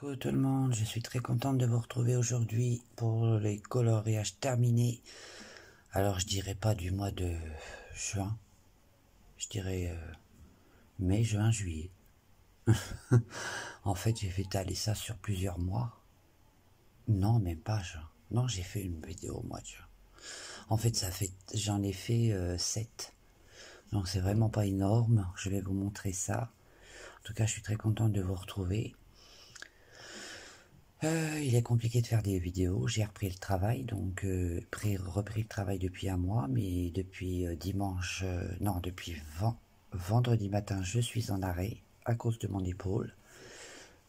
Coucou tout le monde, je suis très contente de vous retrouver aujourd'hui pour les coloriages terminés. Alors je dirais pas du mois de juin, je dirais mai, juin, juillet. En fait j'ai fait étaler ça sur plusieurs mois. Non, même pas juin. Non, j'ai fait une vidéo au mois de juin. En fait j'en ai fait 7. Donc c'est vraiment pas énorme, je vais vous montrer ça. En tout cas je suis très contente de vous retrouver. Il est compliqué de faire des vidéos, j'ai repris le travail, donc repris le travail depuis un mois, mais depuis dimanche, non, depuis vendredi matin, je suis en arrêt à cause de mon épaule.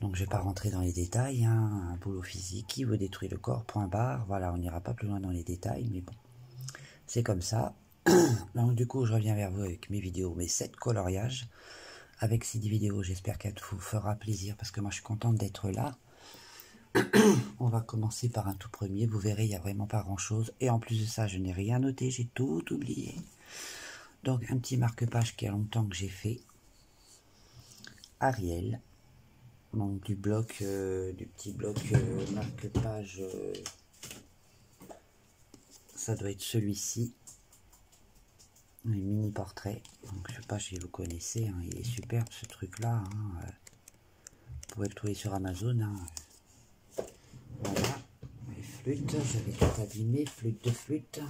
Donc je vais pas rentrer dans les détails, hein, un boulot physique qui vous détruit le corps, point barre, voilà, on n'ira pas plus loin dans les détails, mais bon, c'est comme ça. Donc du coup, je reviens vers vous avec mes vidéos, mes 7 coloriages. Avec ces 10 vidéos, j'espère qu'elle vous fera plaisir, parce que moi je suis contente d'être là. On va commencer par un tout premier, vous verrez, il n'y a vraiment pas grand chose. Et en plus de ça, je n'ai rien noté, j'ai tout oublié. Donc un petit marque-page qui a longtemps que j'ai fait. Ariel. Donc du petit bloc marque-page. Ça doit être celui-ci. Les mini portraits. Donc je sais pas si vous connaissez, hein, il est superbe ce truc-là. Hein. Vous pouvez le trouver sur Amazon. Hein. Voilà. Flûte, j'avais tout abîmé, flûte de flûte.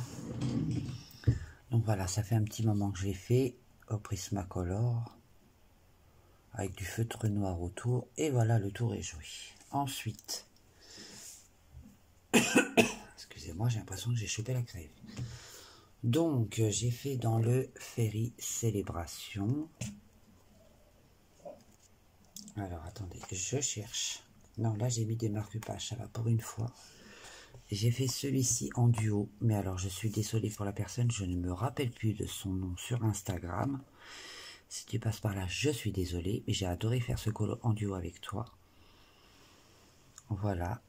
Donc voilà, ça fait un petit moment que je l'ai fait au Prismacolor avec du feutre noir autour, et voilà, le tour est joué. Ensuite, excusez-moi, j'ai l'impression que j'ai chopé la crève. Donc j'ai fait dans le Ferry Célébration. Alors attendez, je cherche. Non, là j'ai mis des marque-pages, ça va pour une fois. J'ai fait celui-ci en duo, mais alors je suis désolée pour la personne, je ne me rappelle plus de son nom sur Instagram. Si tu passes par là, je suis désolée, mais j'ai adoré faire ce colo en duo avec toi. Voilà.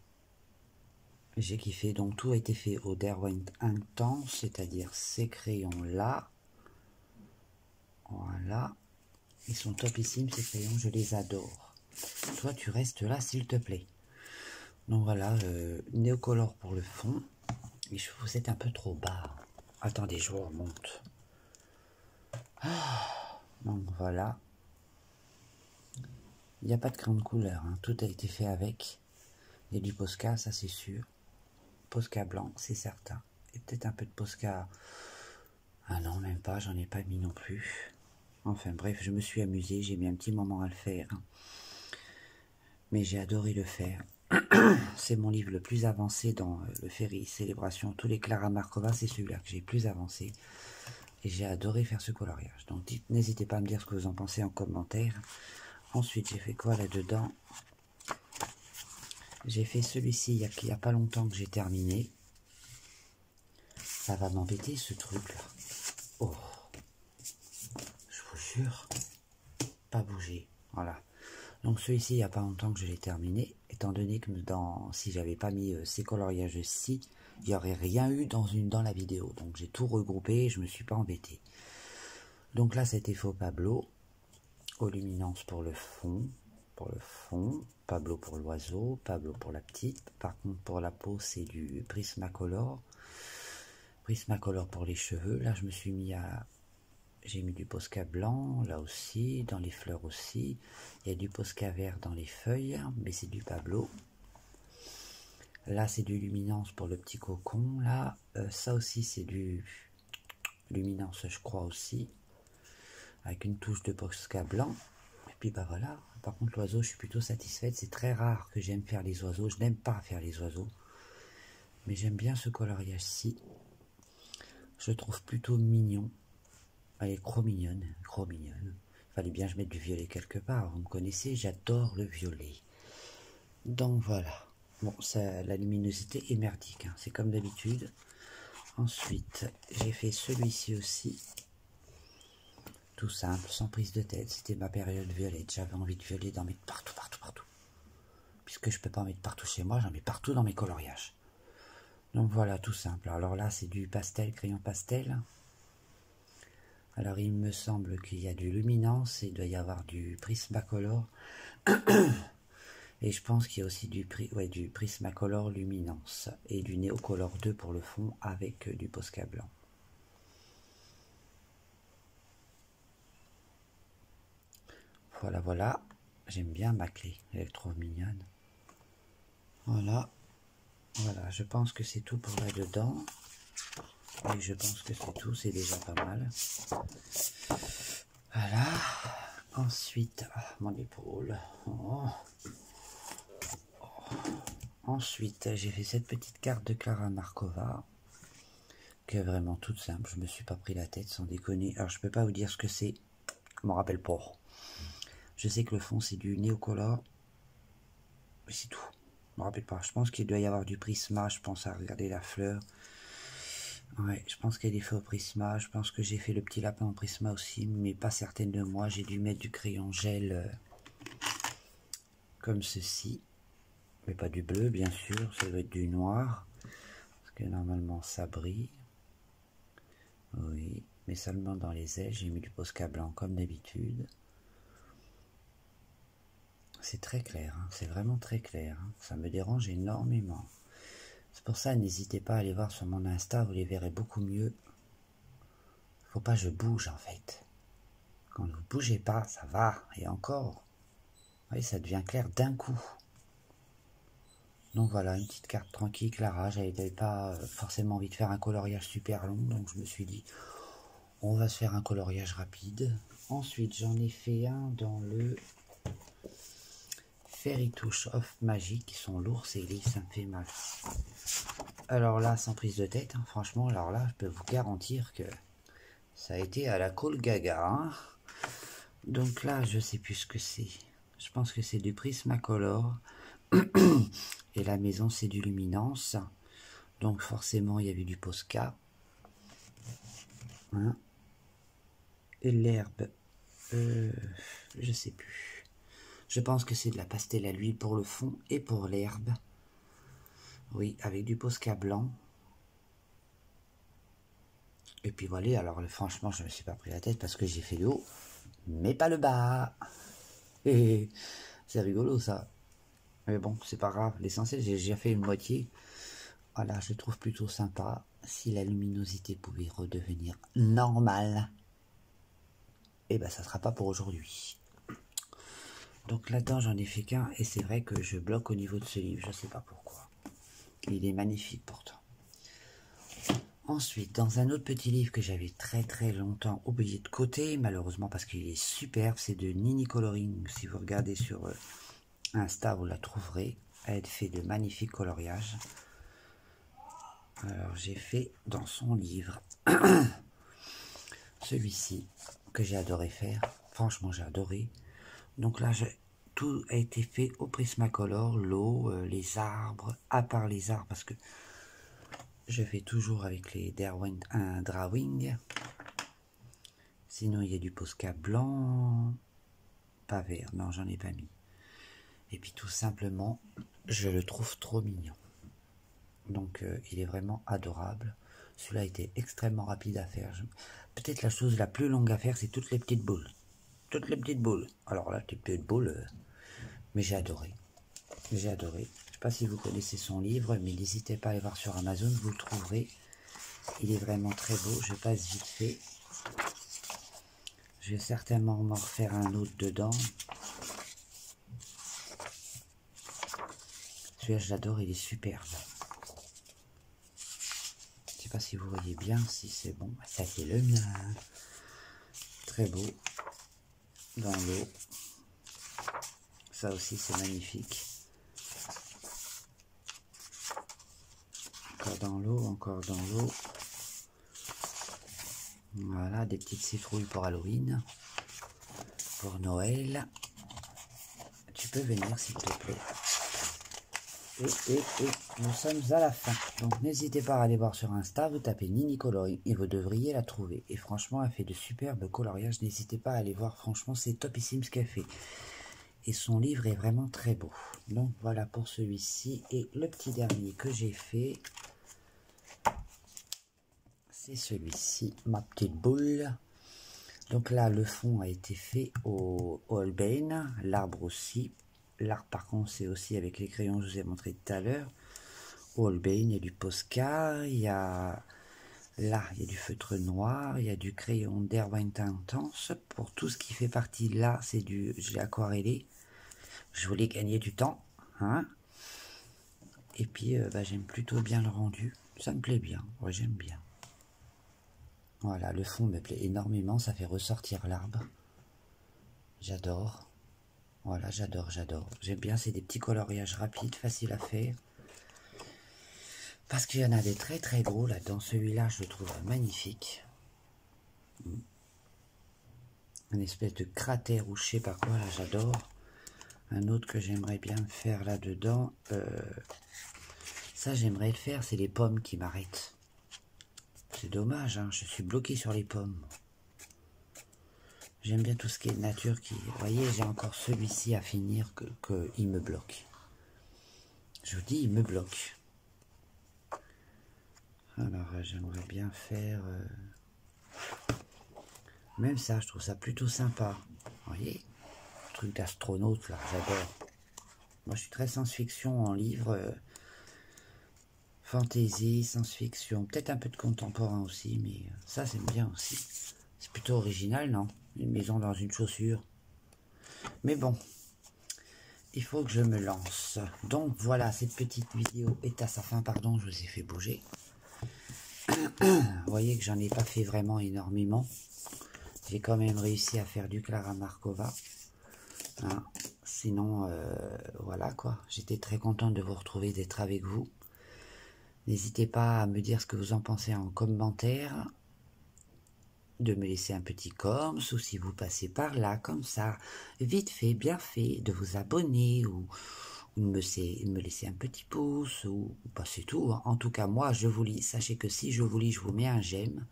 J'ai kiffé, donc tout a été fait au Derwent Intense, c'est-à-dire ces crayons-là. Voilà. Ils sont topissimes ces crayons, je les adore. Toi, tu restes là, s'il te plaît. Donc voilà, Néocolor pour le fond. Et vous êtes un peu trop bas. Attendez, je vous remonte. Donc voilà. Il n'y a pas de crayon de couleur, hein. Tout a été fait avec. Il y a du Posca, ça c'est sûr. Posca blanc, c'est certain. Et peut-être un peu de Posca. Ah non, même pas, j'en ai pas mis non plus. Enfin bref, je me suis amusé, j'ai mis un petit moment à le faire. Mais j'ai adoré le faire. C'est mon livre le plus avancé dans le Ferry Célébration. Tous les Clara Markova, c'est celui-là que j'ai plus avancé. Et j'ai adoré faire ce coloriage. Donc n'hésitez pas à me dire ce que vous en pensez en commentaire. Ensuite, j'ai fait quoi là-dedans? J'ai fait celui-ci il n'y a pas longtemps que j'ai terminé. Ça va m'embêter ce truc-là. Oh, je vous jure, pas bouger. Voilà. Donc celui-ci, il n'y a pas longtemps que je l'ai terminé, étant donné que si j'avais pas mis ces coloriages-ci, il n'y aurait rien eu dans la vidéo. Donc j'ai tout regroupé et je me suis pas embêté. Donc là, c'était Faux Pablo, aux luminances pour le fond, Pablo pour l'oiseau, Pablo pour la petite. Par contre, pour la peau, c'est du Prismacolor. Prismacolor pour les cheveux. Là, je me suis mis à... J'ai mis du Posca blanc, là aussi, dans les fleurs aussi. Il y a du Posca vert dans les feuilles, mais c'est du Pablo. Là, c'est du luminance pour le petit cocon. Là, ça aussi, c'est du luminance, je crois aussi. Avec une touche de Posca blanc. Et puis, bah voilà. Par contre, l'oiseau, je suis plutôt satisfaite. C'est très rare que j'aime faire les oiseaux. Je n'aime pas faire les oiseaux. Mais j'aime bien ce coloriage-ci. Je le trouve plutôt mignon. Elle est trop mignonne, trop mignonne. Il fallait bien que je mette du violet quelque part. Vous me connaissez, j'adore le violet. Donc voilà. Bon, ça, la luminosité est merdique, hein. C'est comme d'habitude. Ensuite, j'ai fait celui-ci aussi. Tout simple, sans prise de tête. C'était ma période violette. J'avais envie de violet d'en mettre partout, partout, partout. Puisque je ne peux pas en mettre partout chez moi, j'en mets partout dans mes coloriages. Donc voilà, tout simple. Alors là, c'est du pastel, crayon pastel. Alors il me semble qu'il y a du luminance et il doit y avoir du Prismacolor. Et je pense qu'il y a aussi du Prismacolor Luminance et du Neocolor 2 pour le fond avec du Posca blanc. Voilà, voilà. J'aime bien ma clé, elle est trop mignonne. Voilà. Voilà, je pense que c'est tout pour là-dedans. Oui, je pense que c'est tout, c'est déjà pas mal. Voilà. Ensuite, mon épaule. Oh. Ensuite, j'ai fait cette petite carte de Clara Markova, qui est vraiment toute simple. Je me suis pas pris la tête, sans déconner. Alors, je peux pas vous dire ce que c'est. Je m'en rappelle pas. Je sais que le fond, c'est du Neocolor. Mais c'est tout. Je me rappelle pas. Je pense qu'il doit y avoir du Prisma. Je pense à regarder la fleur. Ouais, je pense qu'elle est faite au Prisma. Je pense que j'ai fait le petit lapin au Prisma aussi, mais pas certaine de moi. J'ai dû mettre du crayon gel comme ceci. Mais pas du bleu, bien sûr. Ça doit être du noir. Parce que normalement, ça brille. Oui, mais seulement dans les ailes. J'ai mis du Posca blanc comme d'habitude. C'est très clair. Hein. C'est vraiment très clair. Hein. Ça me dérange énormément. C'est pour ça, n'hésitez pas à aller voir sur mon Insta, vous les verrez beaucoup mieux. Faut pas que je bouge en fait. Quand vous bougez pas, ça va. Et encore, oui, ça devient clair d'un coup. Donc voilà, une petite carte tranquille, Clara. J'avais pas forcément envie de faire un coloriage super long, donc je me suis dit, on va se faire un coloriage rapide. Ensuite, j'en ai fait un dans le Fairy Touch of Magic, qui sont lourds, c'est lisse, ça me fait mal. Alors là, sans prise de tête, hein, franchement, alors là, je peux vous garantir que ça a été à la cool gaga. Hein. Donc là, je sais plus ce que c'est. Je pense que c'est du Prismacolor. Et la maison, c'est du Luminance. Donc forcément, il y avait du Posca. Hein. Et l'herbe, je sais plus. Je pense que c'est de la pastel à l'huile pour le fond et pour l'herbe. Oui, avec du Posca blanc. Et puis voilà, alors franchement, je ne me suis pas pris la tête parce que j'ai fait le haut, mais pas le bas. Et c'est rigolo ça. Mais bon, c'est pas grave. L'essentiel, j'ai déjà fait une moitié. Voilà, je trouve plutôt sympa. Si la luminosité pouvait redevenir normale, et ben ça sera pas pour aujourd'hui. Donc là-dedans, j'en ai fait qu'un et c'est vrai que je bloque au niveau de ce livre. Je sais pas pourquoi. Il est magnifique pourtant. Ensuite, dans un autre petit livre que j'avais très longtemps oublié de côté, malheureusement parce qu'il est superbe, c'est de Nini Coloring. Si vous regardez sur Insta, vous la trouverez. Elle fait de magnifiques coloriages. Alors, j'ai fait dans son livre celui-ci que j'ai adoré faire. Franchement, j'ai adoré. Donc là, tout a été fait au Prismacolor, l'eau, les arbres, à part les arbres, parce que je fais toujours avec les Drawing. Sinon, il y a du Posca blanc, pas vert, non, j'en ai pas mis. Et puis tout simplement, je le trouve trop mignon. Donc, il est vraiment adorable. Celui-là était extrêmement rapide à faire. Peut-être la chose la plus longue à faire, c'est toutes les petites boules. Toutes les petites boules. Alors là, les petites boules, mais j'ai adoré. J'ai adoré. Je ne sais pas si vous connaissez son livre, mais n'hésitez pas à aller voir sur Amazon, vous le trouverez. Il est vraiment très beau. Je passe vite fait. Je vais certainement m'en refaire un autre dedans. Celui-là, je l'adore, il est superbe. Je ne sais pas si vous voyez bien, si c'est bon. Ça, c'est le mien. Très beau. Dans l'eau. Ça aussi, c'est magnifique. Encore dans l'eau, encore dans l'eau. Voilà, des petites citrouilles pour Halloween. Pour Noël. Tu peux venir, s'il te plaît. Et nous sommes à la fin. Donc n'hésitez pas à aller voir sur Insta, vous tapez Nini Coloring et vous devriez la trouver. Et franchement, elle fait de superbes coloriages. N'hésitez pas à aller voir, franchement, c'est topissime ce qu'elle fait. Et son livre est vraiment très beau. Donc voilà pour celui-ci. Et le petit dernier que j'ai fait, c'est celui-ci, ma petite boule. Donc là, le fond a été fait au Holbein, l'arbre aussi. L'art, par contre, c'est aussi avec les crayons que je vous ai montré tout à l'heure. Au Holbein, il y a du Posca, il y a... Là, il y a du feutre noir, il y a du crayon d'Erwin Intense. Pour tout ce qui fait partie là, c'est du... J'ai aquarellé. Je voulais gagner du temps. Hein, et puis, j'aime plutôt bien le rendu. Ça me plaît bien. Ouais, j'aime bien. Voilà, le fond me plaît énormément. Ça fait ressortir l'arbre. J'adore. Voilà, j'adore. J'aime bien, c'est des petits coloriages rapides, faciles à faire. Parce qu'il y en a des très très gros là-dedans. Celui-là, je le trouve magnifique. Une espèce de cratère ou je sais pas quoi, là, j'adore. Un autre que j'aimerais bien faire là-dedans, ça j'aimerais le faire, c'est les pommes qui m'arrêtent. C'est dommage, hein, je suis bloqué sur les pommes. J'aime bien tout ce qui est nature. Vous voyez, j'ai encore celui-ci à finir que il me bloque. Je vous dis, il me bloque. Alors, j'aimerais bien faire... Même ça, je trouve ça plutôt sympa. Vous voyez, le truc d'astronaute, là, j'adore. Moi, je suis très science-fiction en livre. Fantasy, science-fiction. Peut-être un peu de contemporain aussi, mais ça, j'aime bien aussi. C'est plutôt original, non? Une maison dans une chaussure. Mais bon, il faut que je me lance. Donc, voilà, cette petite vidéo est à sa fin. Pardon, je vous ai fait bouger. Vous voyez que j'en ai pas fait vraiment énormément. J'ai quand même réussi à faire du Klara Markova. Hein, sinon, voilà quoi. J'étais très contente de vous retrouver, d'être avec vous. N'hésitez pas à me dire ce que vous en pensez en commentaire. De me laisser un petit com, ou si vous passez par là, comme ça, vite fait, bien fait, de vous abonner ou de me laisser un petit pouce, ou pas c'est tout. En tout cas, moi, je vous lis. Sachez que si je vous lis, je vous mets un j'aime.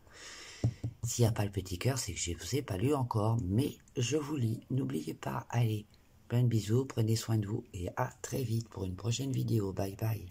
S'il n'y a pas le petit cœur, c'est que je ne vous ai pas lu encore, mais je vous lis. N'oubliez pas, allez, plein de bisous, prenez soin de vous, et à très vite pour une prochaine vidéo. Bye bye.